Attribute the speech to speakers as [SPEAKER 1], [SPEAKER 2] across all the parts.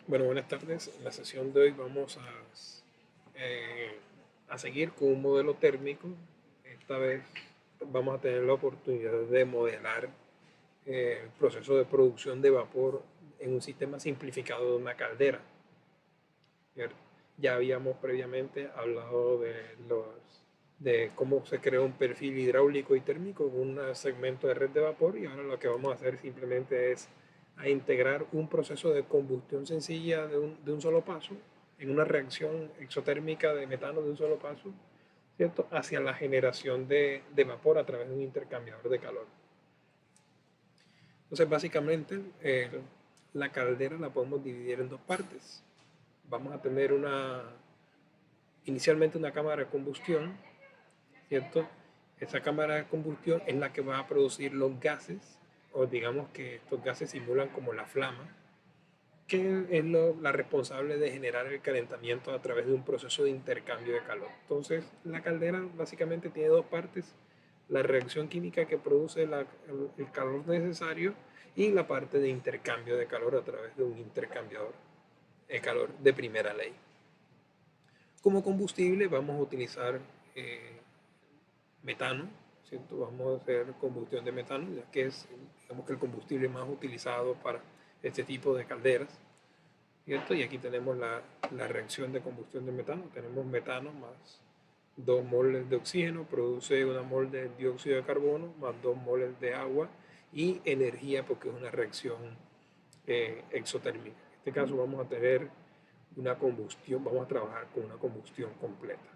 [SPEAKER 1] Bueno, buenas tardes. En la sesión de hoy vamos a seguir con un modelo térmico. Esta vez vamos a tener la oportunidad de modelar el proceso de producción de vapor en un sistema simplificado de una caldera. ¿Cierto? Ya habíamos previamente hablado de cómo se crea un perfil hidráulico y térmico en un segmento de red de vapor, y ahora lo que vamos a hacer simplemente es a integrar un proceso de combustión sencilla de un solo paso en una reacción exotérmica de metano de un solo paso, ¿cierto? Hacia la generación de vapor a través de un intercambiador de calor. Entonces, básicamente, la caldera la podemos dividir en dos partes. Vamos a tener inicialmente una cámara de combustión, ¿cierto? Esa cámara de combustión es la que va a producir los gases, o digamos que estos gases simulan como la flama, que es la responsable de generar el calentamiento a través de un proceso de intercambio de calor. Entonces, la caldera básicamente tiene dos partes: la reacción química que produce el calor necesario, y la parte de intercambio de calor a través de un intercambiador de calor de primera ley. Como combustible vamos a utilizar metano, ¿cierto? Vamos a hacer combustión de metano, ya que es, digamos, que el combustible más utilizado para este tipo de calderas, ¿cierto? Y aquí tenemos la reacción de combustión de metano. Tenemos metano más 2 moles de oxígeno, produce 1 mol de dióxido de carbono, más 2 moles de agua y energía, porque es una reacción exotérmica. En este caso vamos a tener una combustión, vamos a trabajar con una combustión completa.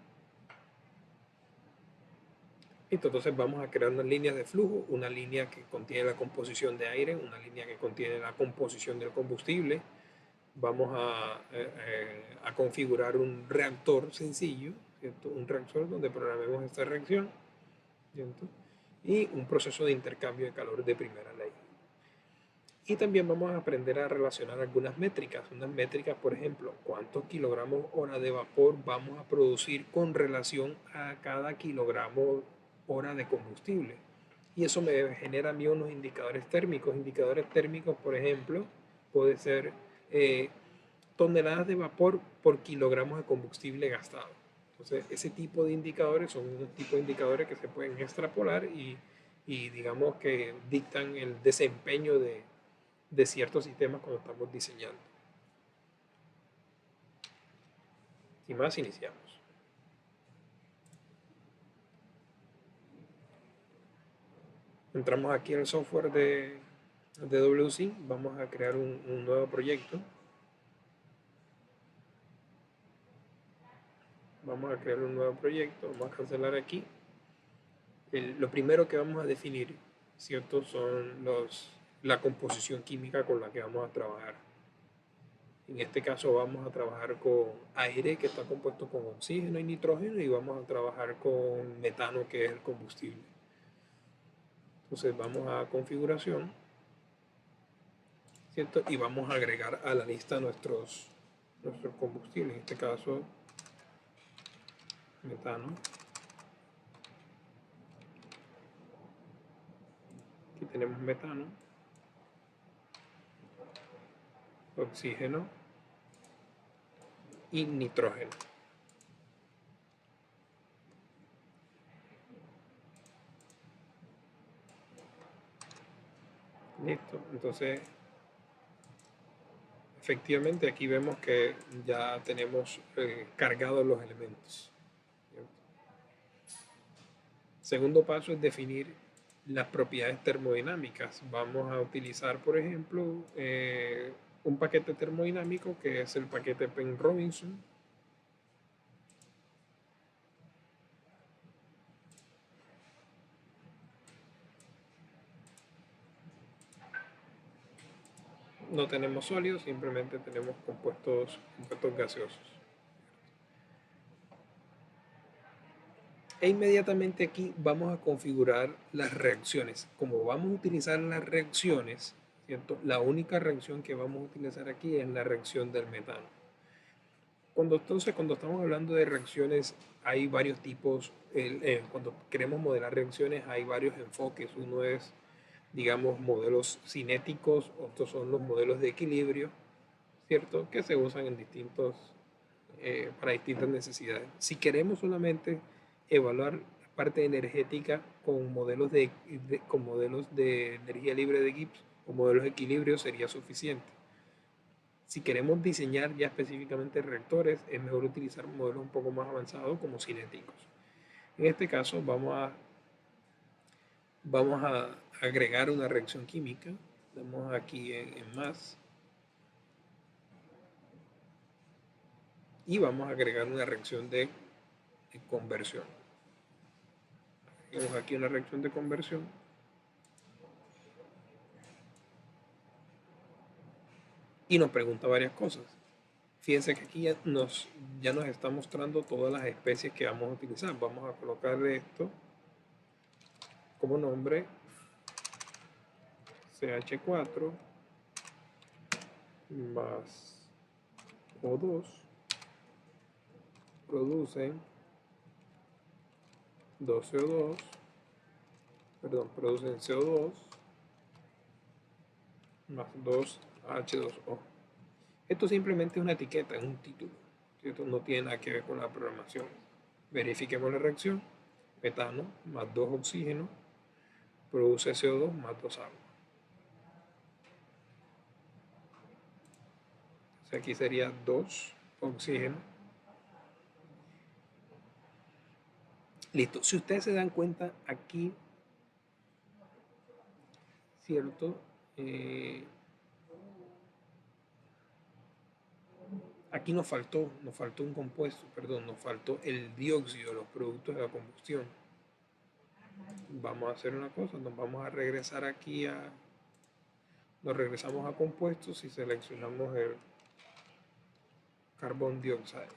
[SPEAKER 1] Entonces vamos a crear unas líneas de flujo, una línea que contiene la composición de aire, una línea que contiene la composición del combustible. Vamos a configurar un reactor sencillo, ¿cierto? Un reactor donde programemos esta reacción, ¿cierto? Y un proceso de intercambio de calor de primera ley. Y también vamos a aprender a relacionar algunas métricas. Unas métricas, por ejemplo, cuántos kilogramos hora de vapor vamos a producir con relación a cada kilogramo hora de combustible. Y eso me genera a mí unos indicadores térmicos. Indicadores térmicos, por ejemplo, puede ser toneladas de vapor por kilogramos de combustible gastado. Entonces, ese tipo de indicadores son un tipo de indicadores que se pueden extrapolar y digamos que dictan el desempeño de ciertos sistemas cuando estamos diseñando. Sin más, iniciamos. Entramos aquí en el software de WC, vamos a crear un nuevo proyecto. Vamos a crear un nuevo proyecto, vamos a cancelar aquí. Lo primero que vamos a definir, ¿cierto? Son la composición química con la que vamos a trabajar. En este caso vamos a trabajar con aire, que está compuesto con oxígeno y nitrógeno, y vamos a trabajar con metano, que es el combustible. Entonces vamos a configuración, ¿cierto? Y vamos a agregar a la lista nuestros combustibles, en este caso metano. Aquí tenemos metano, oxígeno y nitrógeno. Listo, entonces efectivamente aquí vemos que ya tenemos cargados los elementos. Segundo paso es definir las propiedades termodinámicas. Vamos a utilizar, por ejemplo, un paquete termodinámico que es el paquete Penn-Robinson. No tenemos sólidos, simplemente tenemos compuestos gaseosos. E inmediatamente aquí vamos a configurar las reacciones. Como vamos a utilizar las reacciones, ¿cierto? La única reacción que vamos a utilizar aquí es la reacción del metano. Cuando estamos hablando de reacciones, hay varios tipos. Cuando queremos modelar reacciones, hay varios enfoques. Uno es, digamos, modelos cinéticos, otros son los modelos de equilibrio, ¿cierto? Que se usan en para distintas necesidades. Si queremos solamente evaluar la parte energética con con modelos de energía libre de Gibbs o modelos de equilibrio sería suficiente. Si queremos diseñar ya específicamente reactores, es mejor utilizar modelos un poco más avanzados como cinéticos. En este caso vamos a agregar una reacción química. Damos aquí en más y vamos a agregar una reacción de conversión. Tenemos aquí una reacción de conversión y nos pregunta varias cosas. Fíjense que aquí ya nos está mostrando todas las especies que vamos a utilizar. Vamos a colocarle esto como nombre, CH4 más O2 producen 2CO2, perdón, producen CO2 más 2H2O. Esto simplemente es una etiqueta, es un título, ¿cierto? No tiene nada que ver con la programación. Verifiquemos la reacción. Metano más 2 oxígeno produce CO2 más 2 agua. O sea, aquí sería 2 oxígeno. Listo. Si ustedes se dan cuenta, aquí, ¿cierto? Aquí nos faltó un compuesto, perdón, nos faltó el dióxido, los productos de la combustión. Vamos a hacer una cosa, nos vamos a regresar aquí nos regresamos a compuestos y seleccionamos el carbón dioxide.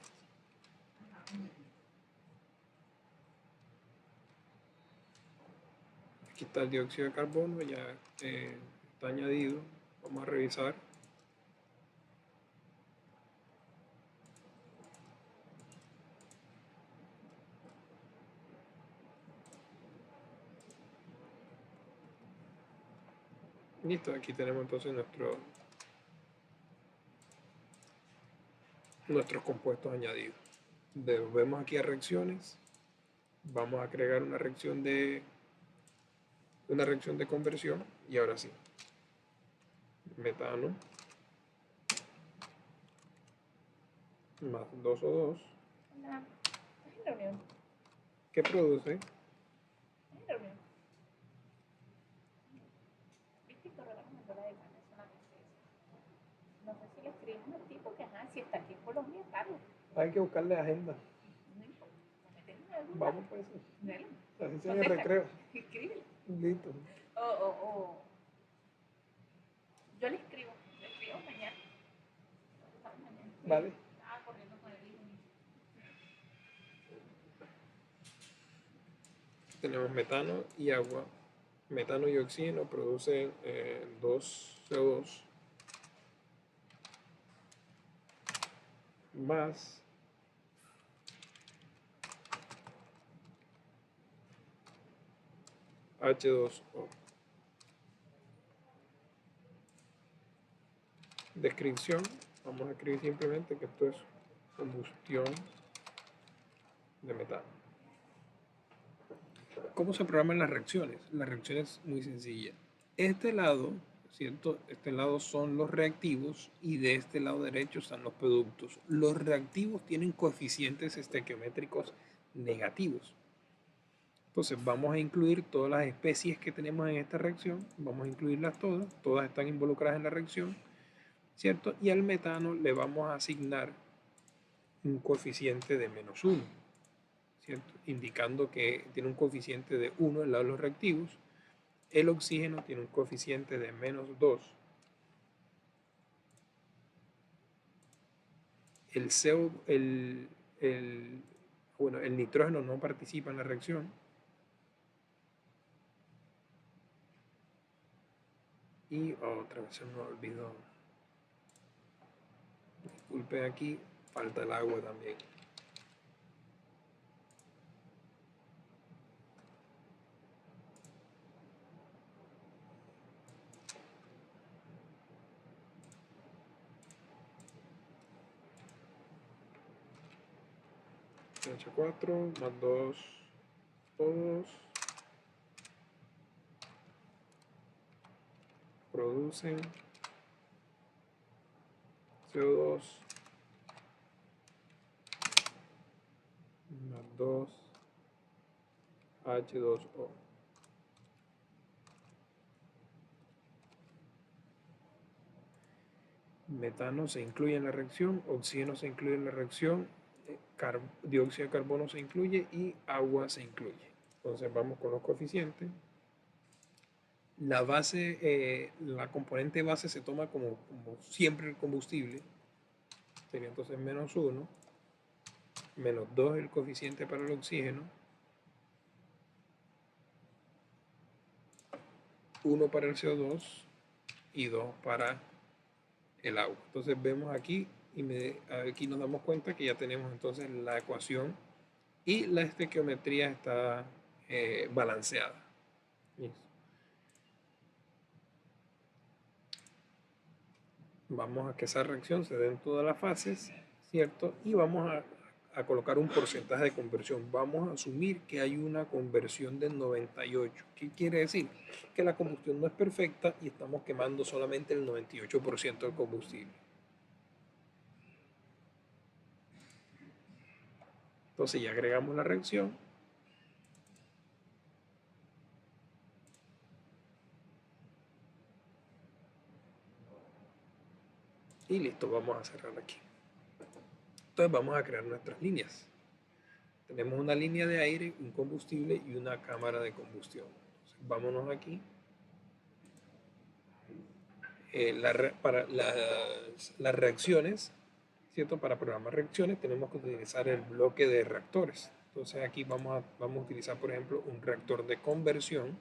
[SPEAKER 1] Aquí está el dióxido de carbono, ya está añadido. Vamos a revisar. Listo, aquí tenemos entonces nuestros compuestos añadidos. Volvemos aquí a reacciones. Vamos a crear una reacción de conversión y ahora sí. Metano más 2O2.
[SPEAKER 2] Hola, ¿estás en reunión?
[SPEAKER 1] ¿Qué produce?
[SPEAKER 2] ¿Estás en reunión? ¿Viste el correo que me mandó la decana? Es una tristeza. No sé si le escribimos al tipo que, ajá, si está aquí en Colombia, claro.
[SPEAKER 1] Hay que buscarle agenda.
[SPEAKER 2] No importa, nos metemos en algún
[SPEAKER 1] Vamos
[SPEAKER 2] lado.
[SPEAKER 1] pues.
[SPEAKER 2] Dale,
[SPEAKER 1] Así sea en el
[SPEAKER 2] contesta,
[SPEAKER 1] recreo.
[SPEAKER 2] escríbele.
[SPEAKER 1] Listo.
[SPEAKER 2] O yo le escribo mañana. Estamos mañana.
[SPEAKER 1] Vale.
[SPEAKER 2] Estaba corriendo con el hijo.
[SPEAKER 1] Tenemos metano y agua. Metano y oxígeno producen 2CO2 más H2O. Descripción. Vamos a escribir simplemente que esto es combustión de metano. ¿Cómo se programan las reacciones? La reacción es muy sencilla. Este lado, ¿cierto? Este lado son los reactivos y de este lado derecho están los productos. Los reactivos tienen coeficientes estequiométricos negativos. Entonces vamos a incluir todas las especies que tenemos en esta reacción, vamos a incluirlas todas están involucradas en la reacción, ¿cierto? Y al metano le vamos a asignar un coeficiente de -1, ¿cierto? Indicando que tiene un coeficiente de 1 al lado de los reactivos. El oxígeno tiene un coeficiente de -2. El nitrógeno no participa en la reacción. Y otra vez se me olvidó. Disculpen aquí, falta el agua también. CH4 más 2, todos producen CO2 más 2 H2O. Metano se incluye en la reacción, oxígeno se incluye en la reacción, dióxido de carbono se incluye y agua se incluye. Entonces vamos con los coeficientes. La base, la componente base se toma como siempre el combustible. Sería entonces menos 1, menos 2 el coeficiente para el oxígeno, 1 para el CO2 y 2 para el agua. Entonces vemos aquí y aquí nos damos cuenta que ya tenemos entonces la ecuación y la estequiometría está balanceada. Listo. Vamos a que esa reacción se dé en todas las fases, ¿cierto? Y vamos a colocar un porcentaje de conversión. Vamos a asumir que hay una conversión del 98. ¿Qué quiere decir? Que la combustión no es perfecta y estamos quemando solamente el 98% del combustible. Entonces ya agregamos la reacción. Y listo, vamos a cerrar aquí. Entonces vamos a crear nuestras líneas. Tenemos una línea de aire, un combustible y una cámara de combustión. Entonces, vámonos aquí. Para las reacciones, ¿cierto? Para programar reacciones tenemos que utilizar el bloque de reactores. Entonces aquí vamos a utilizar, por ejemplo, un reactor de conversión.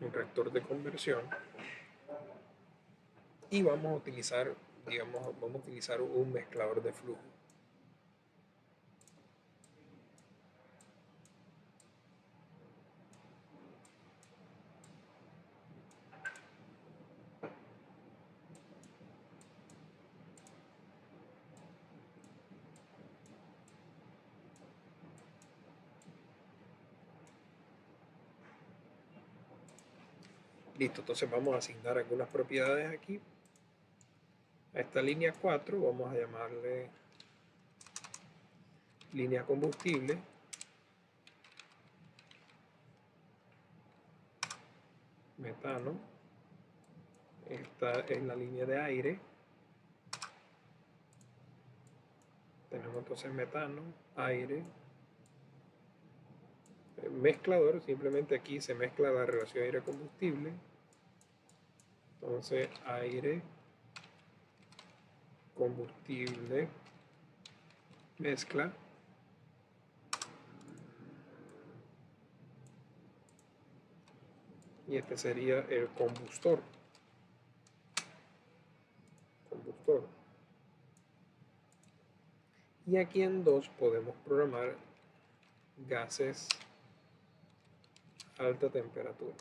[SPEAKER 1] Un reactor de conversión. Y vamos a utilizar, digamos, vamos a utilizar un mezclador de flujo. Listo, entonces vamos a asignar algunas propiedades aquí. A esta línea 4 vamos a llamarle línea combustible. Metano. Esta es la línea de aire. Tenemos entonces metano, aire, mezclador, simplemente aquí se mezcla la relación aire-combustible. Entonces aire, combustible, mezcla. Y este sería el combustor. Y aquí en 2 podemos programar gases a alta temperatura.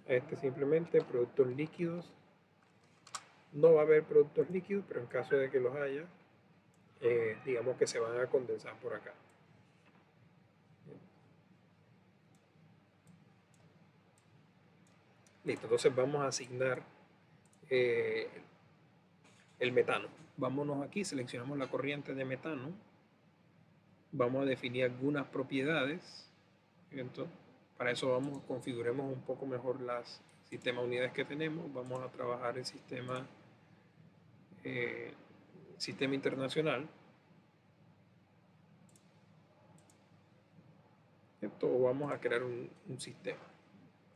[SPEAKER 1] Este simplemente productos líquidos. No va a haber productos líquidos, pero en caso de que los haya, digamos que se van a condensar por acá. Listo, entonces vamos a asignar el metano. Vámonos aquí, seleccionamos la corriente de metano. Vamos a definir algunas propiedades. ¿Cierto? Para eso configuremos un poco mejor las sistemas de unidades que tenemos. Vamos a trabajar el sistema internacional. ¿Cierto? O vamos a crear un sistema.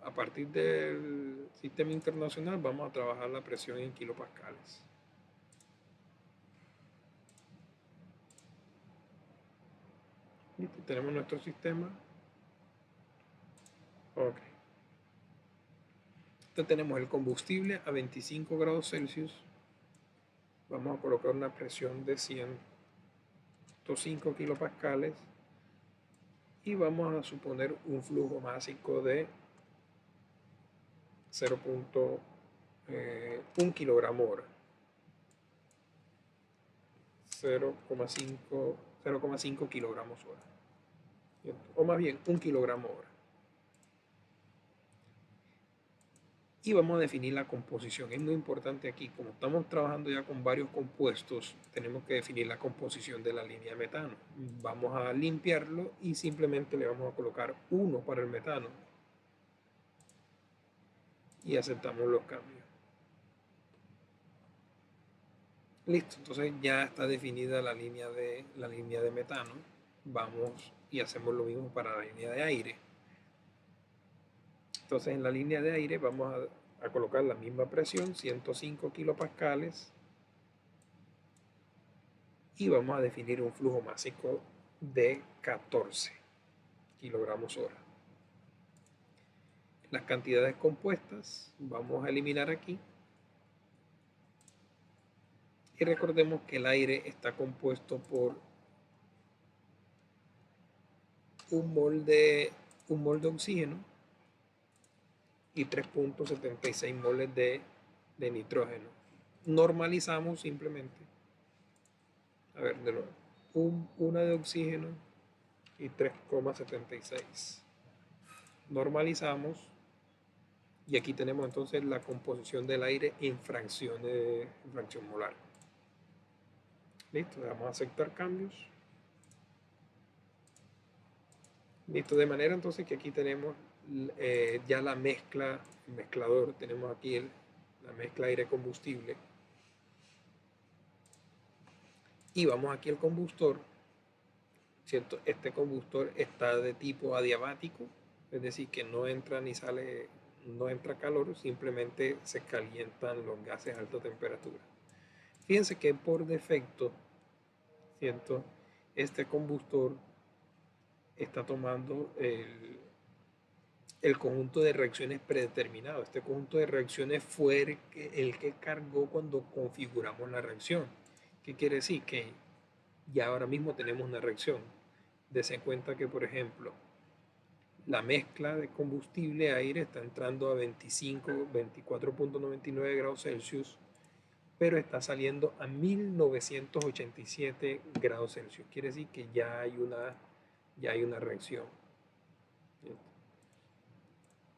[SPEAKER 1] A partir del sistema internacional vamos a trabajar la presión en kilopascales. Listo, tenemos nuestro sistema. Ok. Entonces tenemos el combustible a 25 grados Celsius. Vamos a colocar una presión de 105 kilopascales y vamos a suponer un flujo másico de 0.1 kilogramo hora. 0,5 kilogramos hora. O más bien 1 kilogramo hora. Y vamos a definir la composición. Es muy importante aquí, como estamos trabajando ya con varios compuestos, tenemos que definir la composición de la línea de metano. Vamos a limpiarlo y simplemente le vamos a colocar 1 para el metano. Y aceptamos los cambios. Listo, entonces ya está definida la línea de metano. Vamos y hacemos lo mismo para la línea de aire. Entonces en la línea de aire vamos a colocar la misma presión, 105 kilopascales, y vamos a definir un flujo másico de 14 kilogramos hora. Las cantidades compuestas vamos a eliminar aquí. Y recordemos que el aire está compuesto por un mol de oxígeno y 3.76 moles de nitrógeno. Normalizamos simplemente. A ver, de nuevo. Una de oxígeno y 3,76. Normalizamos. Y aquí tenemos entonces la composición del aire en fracción molar. Listo, vamos a aceptar cambios. Listo, de manera entonces que aquí tenemos ya la mezcla, el mezclador, tenemos aquí la mezcla aire-combustible. Y vamos aquí al combustor, ¿cierto? Este combustor está de tipo adiabático, es decir, que no entra ni sale, no entra calor, simplemente se calientan los gases a alta temperatura. Fíjense que por defecto, ¿cierto? Este combustor está tomando el conjunto de reacciones predeterminado. Este conjunto de reacciones fue el que cargó cuando configuramos la reacción. ¿Qué quiere decir? Que ya ahora mismo tenemos una reacción. Dese cuenta que, por ejemplo, la mezcla de combustible aire está entrando a 24.99 grados Celsius, pero está saliendo a 1987 grados Celsius. Quiere decir que ya hay una reacción.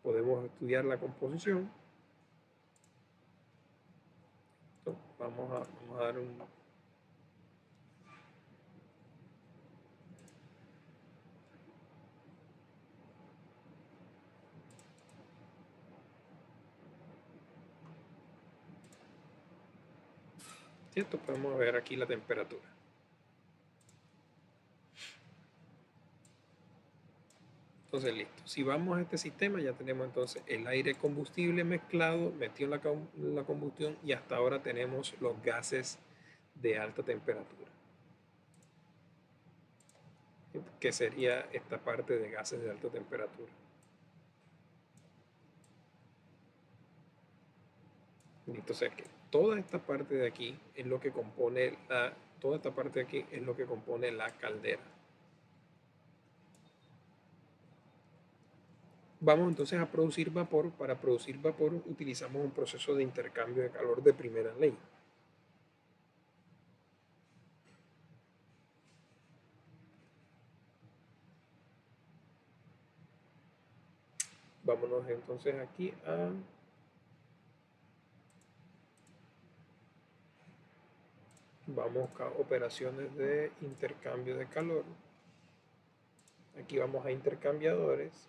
[SPEAKER 1] Podemos estudiar la composición. Vamos a dar un... ¿Cierto? Podemos ver aquí la temperatura. Entonces, listo. Si vamos a este sistema, ya tenemos entonces el aire combustible mezclado, metido en la combustión, y hasta ahora tenemos los gases de alta temperatura. ¿Qué sería esta parte de gases de alta temperatura? Listo, o sea que toda esta parte de aquí es lo que compone toda esta parte de aquí es lo que compone la caldera. Vamos entonces a producir vapor. Para producir vapor utilizamos un proceso de intercambio de calor de primera ley. Vámonos entonces aquí a... Vamos a operaciones de intercambio de calor. Aquí vamos a intercambiadores.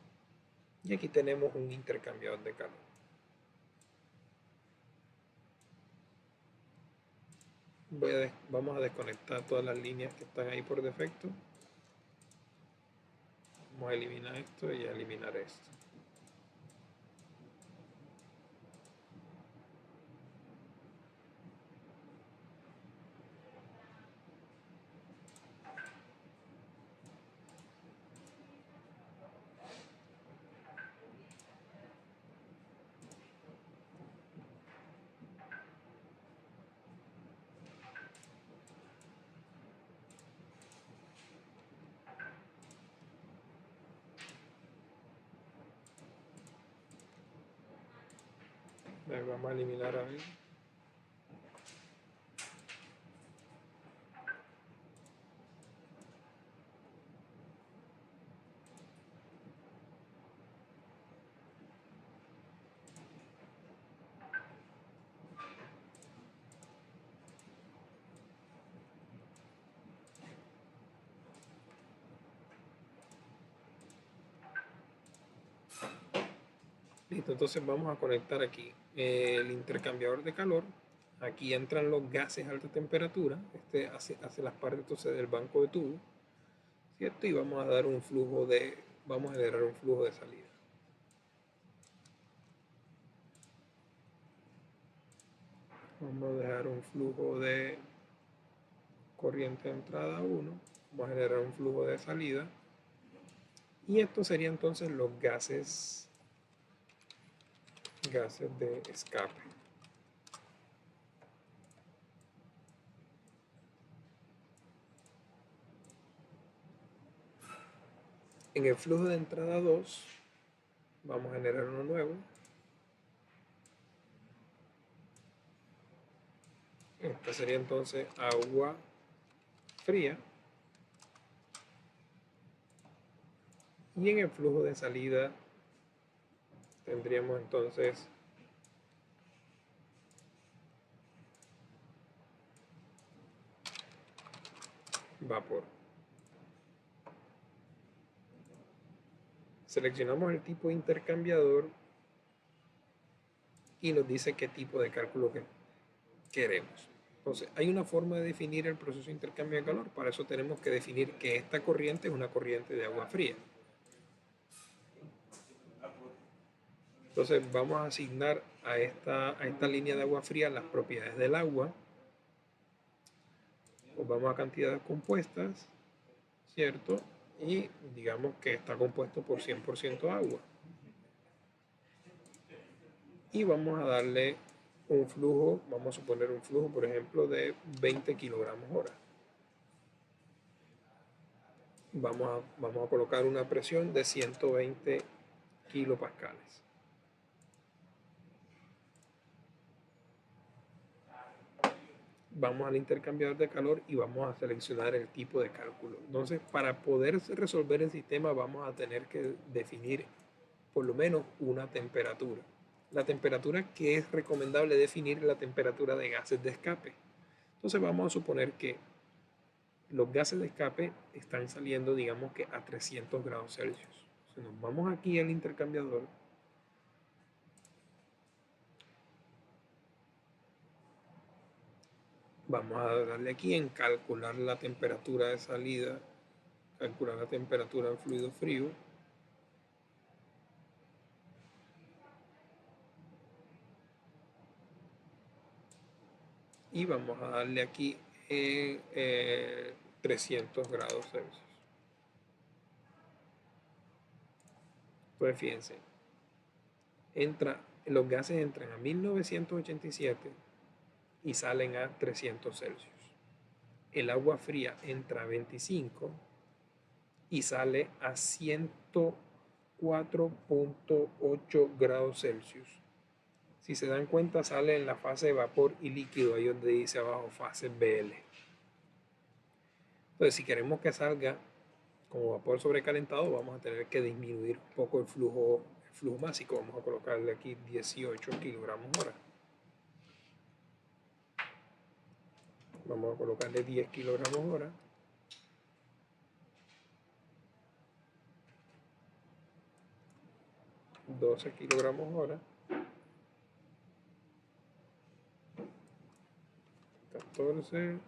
[SPEAKER 1] Y aquí tenemos un intercambiador de calor. Vamos a desconectar todas las líneas que están ahí por defecto. Vamos a eliminar esto y a eliminar esto. Vamos a eliminar a ver. Listo, entonces vamos a conectar aquí el intercambiador de calor. Aquí entran los gases a alta temperatura. Este hace las partes entonces del banco de tubo, ¿cierto? Y vamos a dar un flujo vamos a generar un flujo de salida. Vamos a dejar un flujo de corriente de entrada 1. Vamos a generar un flujo de salida. Y esto sería entonces los gases de escape. En el flujo de entrada 2 vamos a generar uno nuevo. Esta sería entonces agua fría. Y en el flujo de salida tendríamos entonces vapor. Seleccionamos el tipo de intercambiador y nos dice qué tipo de cálculo que queremos. Entonces, hay una forma de definir el proceso de intercambio de calor. Para eso tenemos que definir que esta corriente es una corriente de agua fría. Entonces, vamos a asignar a esta línea de agua fría las propiedades del agua. Pues vamos a cantidades compuestas, ¿cierto? Y digamos que está compuesto por 100% agua. Y vamos a darle un flujo, vamos a suponer un flujo, por ejemplo, de 20 kilogramos hora. Vamos a colocar una presión de 120 kilopascales. Vamos al intercambiador de calor y vamos a seleccionar el tipo de cálculo. Entonces, para poder resolver el sistema vamos a tener que definir por lo menos una temperatura. La temperatura que es recomendable definir es la temperatura de gases de escape. Entonces vamos a suponer que los gases de escape están saliendo, digamos que a 300 grados Celsius. Si nos vamos aquí al intercambiador, vamos a darle aquí en calcular la temperatura de salida, calcular la temperatura del fluido frío. Y vamos a darle aquí 300 grados Celsius. Pues fíjense, los gases entran a 1987 y salen a 300 Celsius. El agua fría entra a 25 y sale a 104.8 grados Celsius. Si se dan cuenta, sale en la fase de vapor y líquido, ahí donde dice abajo fase BL. Entonces, si queremos que salga como vapor sobrecalentado, vamos a tener que disminuir un poco el flujo másico. Vamos a colocarle aquí 18 kilogramos hora. Vamos a colocarle 10 kilogramos hora. $12 kilogramos hora. 14.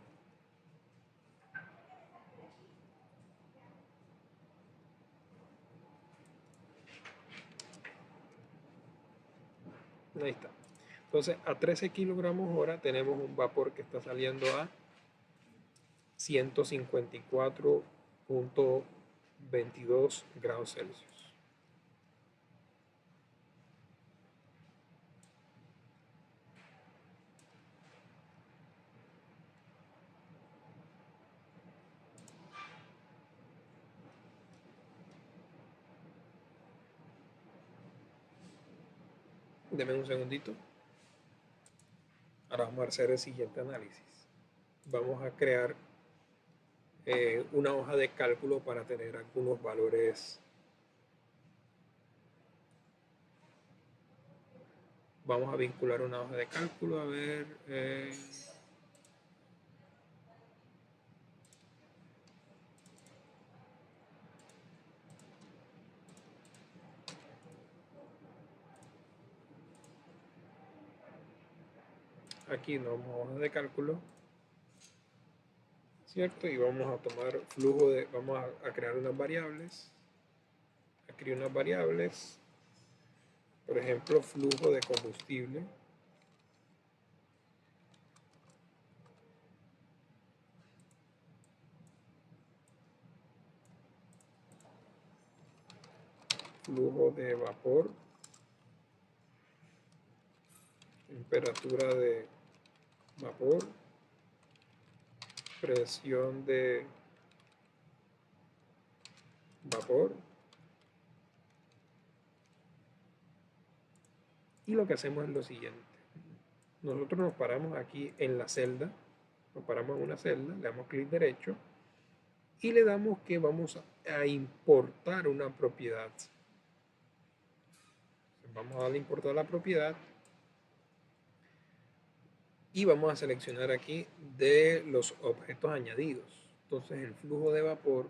[SPEAKER 1] Ahí está. Entonces, a 13 kilogramos hora tenemos un vapor que está saliendo a 154.22 grados Celsius. Deme un segundito. vamos a hacer el siguiente análisis. Vamos a crear una hoja de cálculo para tener algunos valores. Vamos a vincular una hoja de cálculo, a ver. Aquí nos vamos a hoja de cálculo, ¿cierto? Y vamos a tomar flujo de, vamos a crear unas variables. Aquí unas variables, por ejemplo, flujo de combustible. Flujo de vapor, temperatura de vapor, presión de vapor. Y lo que hacemos es lo siguiente. Nosotros nos paramos aquí en la celda, nos paramos en una celda, le damos clic derecho y le damos que vamos a importar una propiedad. Vamos a darle importar la propiedad y vamos a seleccionar aquí de los objetos añadidos. Entonces el flujo de vapor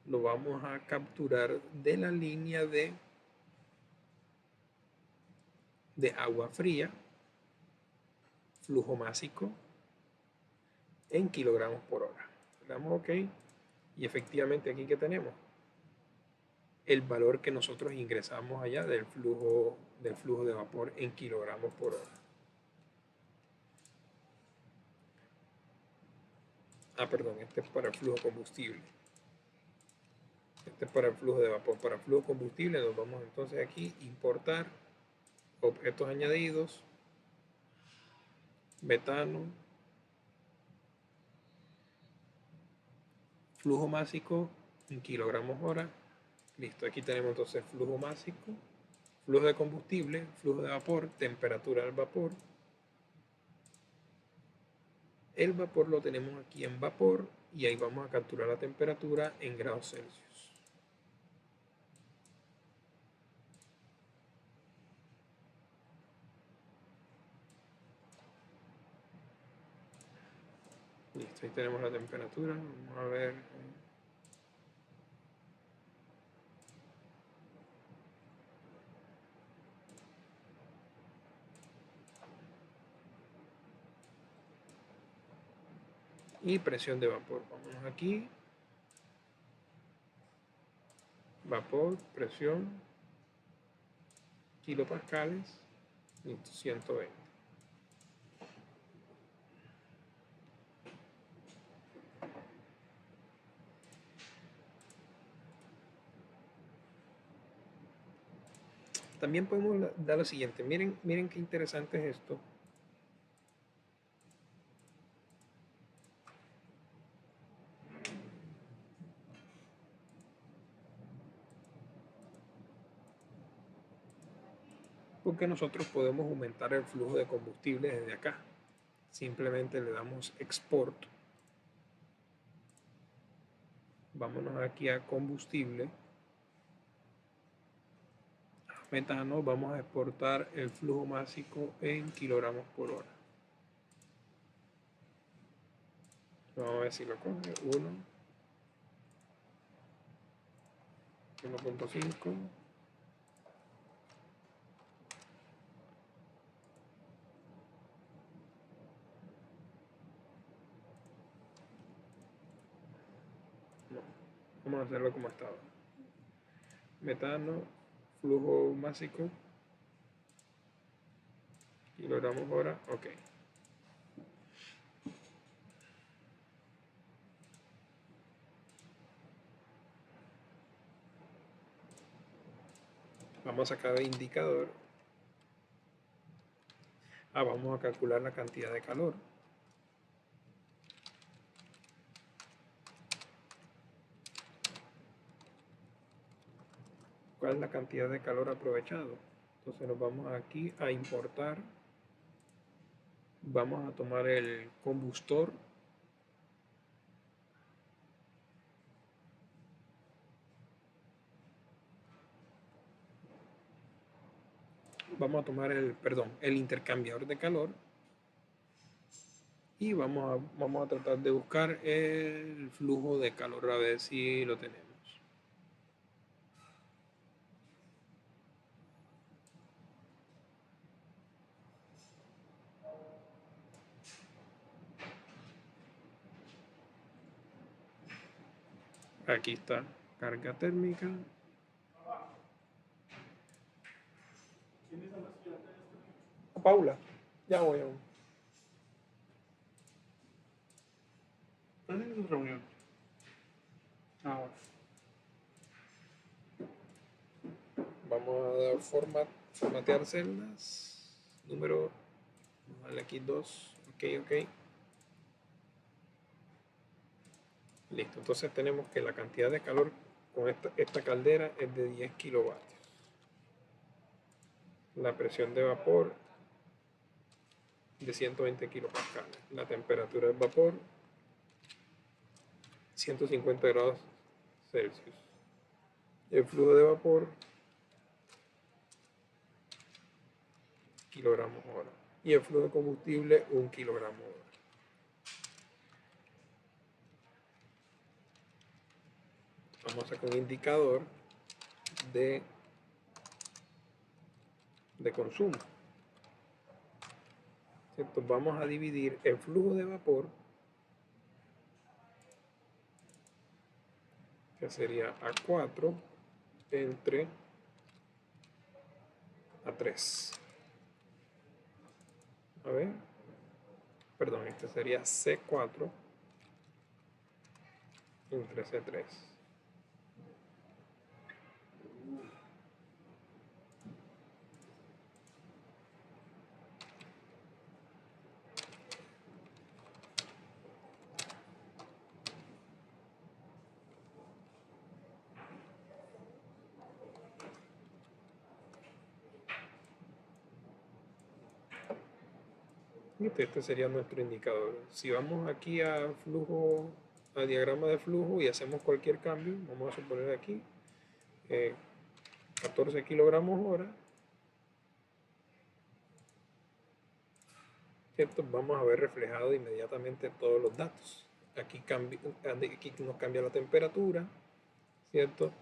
[SPEAKER 1] lo vamos a capturar de la línea de agua fría, flujo másico en kilogramos por hora. Le damos OK y efectivamente aquí que tenemos el valor que nosotros ingresamos allá del flujo de vapor en kilogramos por hora. Perdón, este es para el flujo combustible. Este es para el flujo de vapor. Para el flujo combustible nos vamos entonces aquí importar objetos añadidos, metano, flujo másico en kilogramos hora. Listo, aquí tenemos entonces flujo másico, flujo de combustible, flujo de vapor, temperatura del vapor. El vapor lo tenemos aquí en vapor y ahí vamos a capturar la temperatura en grados Celsius. Listo, ahí tenemos la temperatura. Vamos a ver. Y presión de vapor. Vamos aquí. Vapor, presión, kilopascales. Listo, 120. También podemos dar lo siguiente. Miren qué interesante es esto. Porque nosotros podemos aumentar el flujo de combustible desde acá. Simplemente le damos export. Vámonos aquí a combustible. Metano, vamos a exportar el flujo másico en kilogramos por hora. Vamos a ver si lo coge. 1.5. No, vamos a hacerlo como estaba. Metano, flujo másico, kilogramos hora, OK. Vamos a sacar el indicador. Vamos a calcular la cantidad de calor. ¿Cuál es la cantidad de calor aprovechado? Entonces nos vamos aquí a importar Vamos a tomar el combustor. Vamos a tomar el intercambiador de calor y vamos a tratar de buscar el flujo de calor a ver si lo tenemos. Aquí está, carga térmica. Paula, ya voy a una reunión. Ahora. Vamos a dar formatear celdas. Número, vale aquí 2. Ok. Listo, entonces tenemos que la cantidad de calor con esta caldera es de 10 kilovatios. La presión de vapor de 120 kilopascales. La temperatura del vapor 150 grados Celsius. El flujo de vapor kilogramos hora. Y el flujo de combustible 1 kilogramo hora. Vamos a sacar un indicador de consumo. ¿Cierto? Vamos a dividir el flujo de vapor, que sería A4 entre A3. A ver, perdón, este sería C4 entre C3. Este sería nuestro indicador. Si vamos aquí a flujo, a diagrama de flujo y hacemos cualquier cambio, vamos a suponer aquí 14 kilogramos hora, ¿cierto? Vamos a ver reflejado inmediatamente todos los datos. Aquí nos cambia la temperatura, ¿cierto?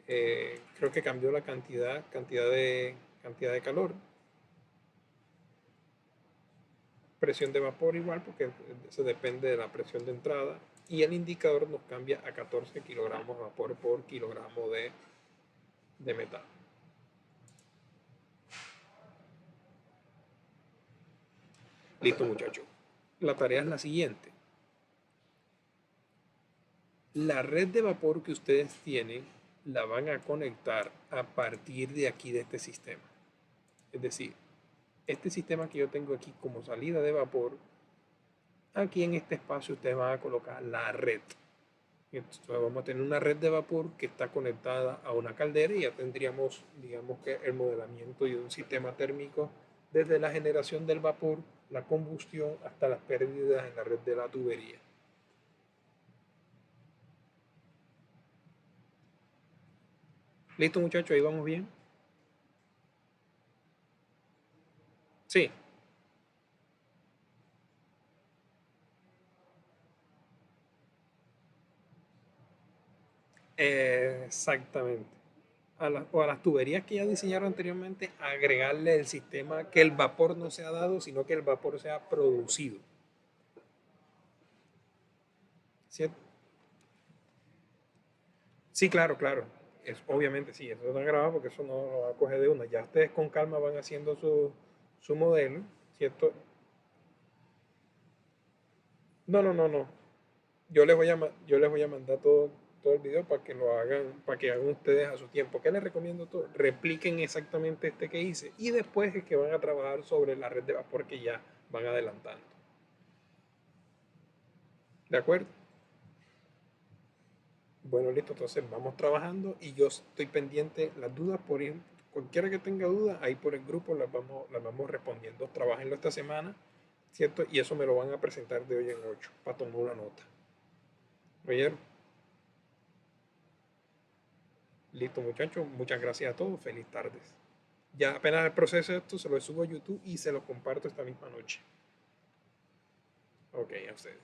[SPEAKER 1] Creo que cambió la cantidad de calor. Presión de vapor igual, porque eso depende de la presión de entrada. Y el indicador nos cambia a 14 kilogramos de vapor por kilogramo de metal. Listo, muchachos. La tarea es la siguiente. La red de vapor que ustedes tienen la van a conectar a partir de aquí, de este sistema. Es decir, este sistema que yo tengo aquí como salida de vapor, aquí en este espacio ustedes van a colocar la red. Entonces vamos a tener una red de vapor que está conectada a una caldera y ya tendríamos, digamos que el modelamiento de un sistema térmico desde la generación del vapor, la combustión, hasta las pérdidas en la red de la tubería. ¿Listo, muchachos? Ahí vamos bien. Sí. Exactamente. O a las tuberías que ya diseñaron anteriormente, agregarle el sistema que el vapor no sea dado, sino que el vapor sea producido. ¿Cierto? Sí, claro. Obviamente sí, eso está grabado porque eso no lo va a coger de una. Ya ustedes con calma van haciendo su modelo, ¿cierto? No. Yo les voy a mandar todo el video para que lo hagan, para que hagan ustedes a su tiempo. ¿Qué les recomiendo todo? Repliquen exactamente este que hice y después es que van a trabajar sobre la red de vapor que ya van adelantando. ¿De acuerdo? Bueno, listo, entonces vamos trabajando y yo estoy pendiente. Las dudas, cualquiera que tenga dudas, ahí por el grupo las vamos respondiendo. Trabajenlo esta semana ¿cierto? Y eso me lo van a presentar de hoy en 8 para tomar una nota. ¿Oyeron? Listo, muchachos. Muchas gracias a todos. Feliz tardes. Ya apenas el proceso de esto se lo subo a YouTube y se lo comparto esta misma noche. Ok, a ustedes.